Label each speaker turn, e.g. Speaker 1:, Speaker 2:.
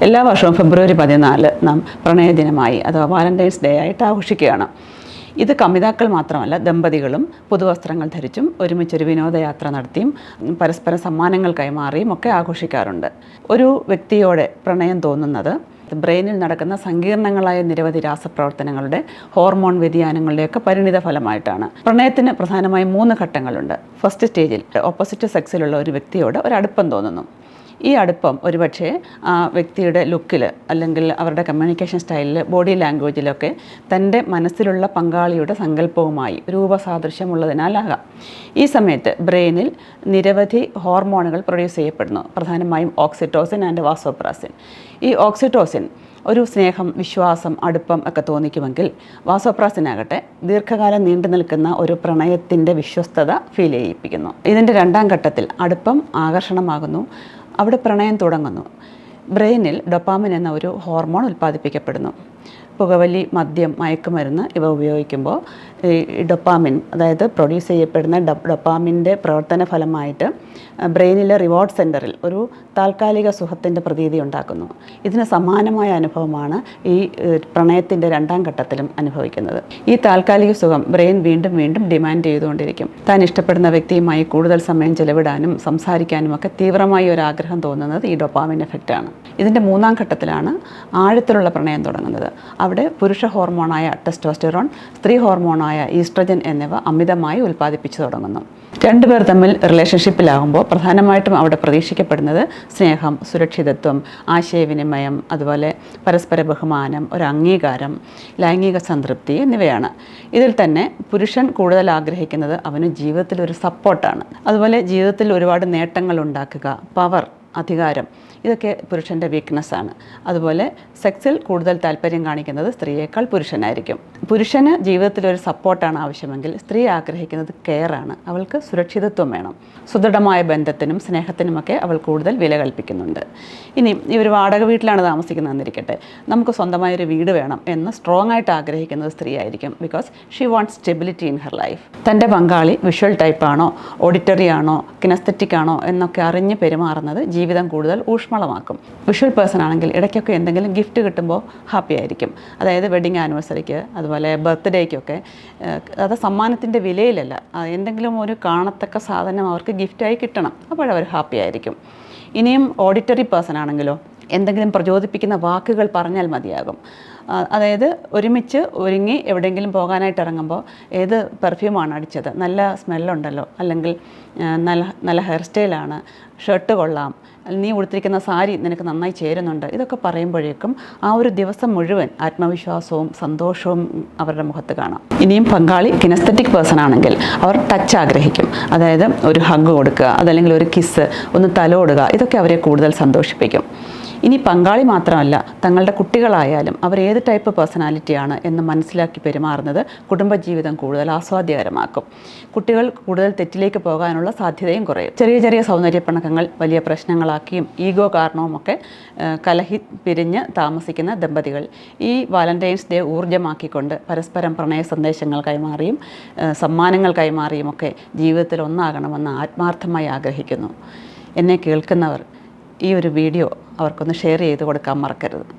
Speaker 1: എല്ലാ വർഷവും ഫെബ്രുവരി 14 നാം പ്രണയദിനമായി അഥവാ വാലന്റൈൻസ് ഡേ ആയിട്ട് ആഘോഷിക്കുകയാണ്. ഇത് കമിതാക്കൾ മാത്രമല്ല, ദമ്പതികളും പുതുവസ്ത്രങ്ങൾ ധരിച്ചും ഒരുമിച്ചൊരു വിനോദയാത്ര നടത്തിയും പരസ്പരം സമ്മാനങ്ങൾ കൈമാറിയും ഒക്കെ ആഘോഷിക്കാറുണ്ട്. ഒരു വ്യക്തിയോടെ പ്രണയം തോന്നുന്നത് ബ്രെയിനിൽ നടക്കുന്ന സങ്കീർണങ്ങളായ നിരവധി രാസപ്രവർത്തനങ്ങളുടെ ഹോർമോൺ വ്യതിയാനങ്ങളുടെയൊക്കെ പരിണിത ഫലമായിട്ടാണ്. പ്രണയത്തിന് പ്രധാനമായും 3 ഘട്ടങ്ങളുണ്ട്. ഫസ്റ്റ് സ്റ്റേജിൽ ഓപ്പോസിറ്റ് സെക്സിലുള്ള ഒരു വ്യക്തിയോട് ഒരു അടുപ്പം തോന്നുന്നു. ഈ അടുപ്പം ഒരുപക്ഷെ ആ വ്യക്തിയുടെ ലുക്കിൽ അല്ലെങ്കിൽ അവരുടെ കമ്മ്യൂണിക്കേഷൻ സ്റ്റൈലിൽ, ബോഡി ലാംഗ്വേജിലൊക്കെ തൻ്റെ മനസ്സിലുള്ള പങ്കാളിയുടെ സങ്കല്പവുമായി രൂപസാദൃശ്യമുള്ളതിനാലാകാം. ഈ സമയത്ത് ബ്രെയിനിൽ നിരവധി ഹോർമോണുകൾ പ്രൊഡ്യൂസ് ചെയ്യപ്പെടുന്നു, പ്രധാനമായും ഓക്സിറ്റോസിൻ ആൻഡ് വാസോപ്രാസിൻ. ഈ ഓക്സിറ്റോസിൻ ഒരു സ്നേഹം, വിശ്വാസം, അടുപ്പം ഒക്കെ തോന്നിക്കുമെങ്കിൽ വാസോപ്രാസിനാകട്ടെ ദീർഘകാലം നീണ്ടു നിൽക്കുന്ന ഒരു പ്രണയത്തിൻ്റെ വിശ്വസ്തത ഫീൽ ചെയ്യിപ്പിക്കുന്നു. ഇതിൻ്റെ 2ാം ഘട്ടത്തിൽ അടുപ്പം ആകർഷണമാകുന്നു, അവിടെ പ്രണയം തുടങ്ങുന്നു. ബ്രെയിനിൽ ഡൊപ്പാമിൻ എന്ന ഒരു ഹോർമോൺ ഉൽപ്പാദിപ്പിക്കപ്പെടുന്നു. പുകവലി, മദ്യം, മയക്കുമരുന്ന് ഇവ ഉപയോഗിക്കുമ്പോൾ ഈ ഡൊപ്പാമിൻ, അതായത് പ്രൊഡ്യൂസ് ചെയ്യപ്പെടുന്ന ഡൊപ്പാമിൻ്റെ പ്രവർത്തന ഫലമായിട്ട് ബ്രെയിനിലെ റിവാർഡ് സെൻറ്ററിൽ ഒരു താൽക്കാലിക സുഖത്തിൻ്റെ പ്രതീതി ഉണ്ടാക്കുന്നു. ഇതിന് സമാനമായ അനുഭവമാണ് ഈ പ്രണയത്തിൻ്റെ 2ാം ഘട്ടത്തിലും അനുഭവിക്കുന്നത്. ഈ താൽക്കാലിക സുഖം ബ്രെയിൻ വീണ്ടും വീണ്ടും ഡിമാൻഡ് ചെയ്തുകൊണ്ടിരിക്കും. താൻ ഇഷ്ടപ്പെടുന്ന വ്യക്തിയുമായി കൂടുതൽ സമയം ചെലവിടാനും സംസാരിക്കാനും ഒക്കെ തീവ്രമായി ഒരു ആഗ്രഹം തോന്നുന്നത് ഈ ഡൊപ്പാമിൻ എഫക്റ്റാണ്. ഇതിൻ്റെ 3ാം ഘട്ടത്തിലാണ് ആഴത്തിലുള്ള പ്രണയം തുടങ്ങുന്നത്. അവിടെ പുരുഷ ഹോർമോണായ ടെസ്റ്റോസ്റ്റെറോൺ, സ്ത്രീ ഹോർമോണായ ഈസ്ട്രജൻ എന്നിവ അമിതമായി ഉൽപ്പാദിപ്പിച്ചു തുടങ്ങുന്നു. 2 പേർ തമ്മിൽ റിലേഷൻഷിപ്പിലാകുമ്പോൾ പ്രധാനമായിട്ടും അവിടെ പ്രതീക്ഷിക്കപ്പെടുന്നത് സ്നേഹം, സുരക്ഷിതത്വം, ആശയവിനിമയം, അതുപോലെ പരസ്പര ബഹുമാനം, ഒരു അംഗീകാരം, ലൈംഗിക സംതൃപ്തി എന്നിവയാണ്. ഇതിൽ തന്നെ പുരുഷൻ കൂടുതൽ ആഗ്രഹിക്കുന്നത് അവന് ജീവിതത്തിൽ ഒരു സപ്പോർട്ടാണ്. അതുപോലെ ജീവിതത്തിൽ ഒരുപാട് നേട്ടങ്ങൾ ഉണ്ടാക്കുക, പവർ, അധികാരം, ഇതൊക്കെ പുരുഷൻ്റെ വീക്ക്നെസ്സാണ്. അതുപോലെ സെക്സിൽ കൂടുതൽ താല്പര്യം കാണിക്കുന്നത് സ്ത്രീയേക്കാൾ പുരുഷനായിരിക്കും. പുരുഷന് ജീവിതത്തിൽ ഒരു സപ്പോർട്ടാണ് ആവശ്യമെങ്കിൽ സ്ത്രീ ആഗ്രഹിക്കുന്നത് കെയറാണ്. അവൾക്ക് സുരക്ഷിതത്വം വേണം. സുദൃഢമായ ബന്ധത്തിനും സ്നേഹത്തിനുമൊക്കെ അവൾ കൂടുതൽ വില കൽപ്പിക്കുന്നുണ്ട്. ഇനി ഈ ഒരു വാടക വീട്ടിലാണ് താമസിക്കുന്നതെന്നിരിക്കട്ടെ, നമുക്ക് സ്വന്തമായൊരു വീട് വേണം എന്ന് സ്ട്രോങ് ആയിട്ട് ആഗ്രഹിക്കുന്നത് സ്ത്രീ ആയിരിക്കും. Because she wants stability in her life. തൻ്റെ പങ്കാളി വിഷ്വൽ ടൈപ്പാണോ, ഓഡിറ്ററി ആണോ, കിനസ്തെറ്റിക് ആണോ എന്നൊക്കെ അറിഞ്ഞ് പെരുമാറുന്നത് ജീവിതം കൂടുതൽ ഊഷ്മളമാക്കും. വിഷ്വൽ പേഴ്സൺ ആണെങ്കിൽ ഇടയ്ക്കൊക്കെ എന്തെങ്കിലും ഗിഫ്റ്റ് കിട്ടുമ്പോൾ ഹാപ്പി ആയിരിക്കും. അതായത് വെഡിങ് ആനിവേഴ്സറിക്ക്, അതുപോലെ ബർത്ത്ഡേക്കൊക്കെ. അത് സമ്മാനത്തിൻ്റെ വിലയിലല്ല, എന്തെങ്കിലും ഒരു കാണത്തക്ക സാധനം അവർക്ക് ഗിഫ്റ്റായി കിട്ടണം, അപ്പോഴവർ ഹാപ്പി ആയിരിക്കും. ഇനിയും ഓഡിറ്ററി പേഴ്സൺ ആണെങ്കിലോ എന്തെങ്കിലും പ്രചോദിപ്പിക്കുന്ന വാക്കുകൾ പറഞ്ഞാൽ മതിയാകും. അതായത് ഒരുമിച്ച് ഒരുങ്ങി എവിടെയെങ്കിലും പോകാനായിട്ട് ഇറങ്ങുമ്പോൾ ഏത് പെർഫ്യൂമാണ് അടിച്ചത്, നല്ല സ്മെല്ലുണ്ടല്ലോ, അല്ലെങ്കിൽ നല്ല ഹെയർ സ്റ്റൈലാണ്, ഷർട്ട് കൊള്ളാം, നീ ഉടുത്തിരിക്കുന്ന സാരി നിനക്ക് നന്നായി ചേരുന്നുണ്ട്, ഇതൊക്കെ പറയുമ്പോഴേക്കും ആ ഒരു ദിവസം മുഴുവൻ ആത്മവിശ്വാസവും സന്തോഷവും അവരുടെ മുഖത്ത് കാണാം. ഇനിയും പങ്കാളി കിനസ്തെറ്റിക് പേഴ്സൺ ആണെങ്കിൽ അവർ ടച്ച് ആഗ്രഹിക്കും. അതായത് ഒരു ഹഗ് കൊടുക്കുക, അതല്ലെങ്കിൽ ഒരു കിസ്സ്, ഒന്ന് തലോടുക, ഇതൊക്കെ അവരെ കൂടുതൽ സന്തോഷിപ്പിക്കും. ഇനി പങ്കാളി മാത്രമല്ല, തങ്ങളുടെ കുട്ടികളായാലും അവർ ഏത് ടൈപ്പ് പേഴ്സണാലിറ്റിയാണ് എന്ന് മനസ്സിലാക്കി പെരുമാറുന്നത് കുടുംബജീവിതം കൂടുതൽ ആസ്വാദ്യകരമാക്കും. കുട്ടികൾ കൂടുതൽ തെറ്റിലേക്ക് പോകാനുള്ള സാധ്യതയും കുറയും. ചെറിയ ചെറിയ സൗന്ദര്യപ്പിണക്കങ്ങൾ വലിയ പ്രശ്നങ്ങളാക്കിയും ഈഗോ കാരണവുമൊക്കെ കലഹി പിരിഞ്ഞ് താമസിക്കുന്ന ദമ്പതികൾ ഈ വാലന്റൈൻസ് ഡേ ഊർജ്ജമാക്കിക്കൊണ്ട് പരസ്പരം പ്രണയ സന്ദേശങ്ങൾ കൈമാറിയും സമ്മാനങ്ങൾ കൈമാറിയുമൊക്കെ ജീവിതത്തിൽ ഒന്നാകണമെന്ന് ആത്മാർത്ഥമായി ആഗ്രഹിക്കുന്നു. എന്നെ കേൾക്കുന്നവർ ഈ ഒരു വീഡിയോ അവർക്കൊന്ന് ഷെയർ ചെയ്ത് കൊടുക്കാൻ മറക്കരുത്.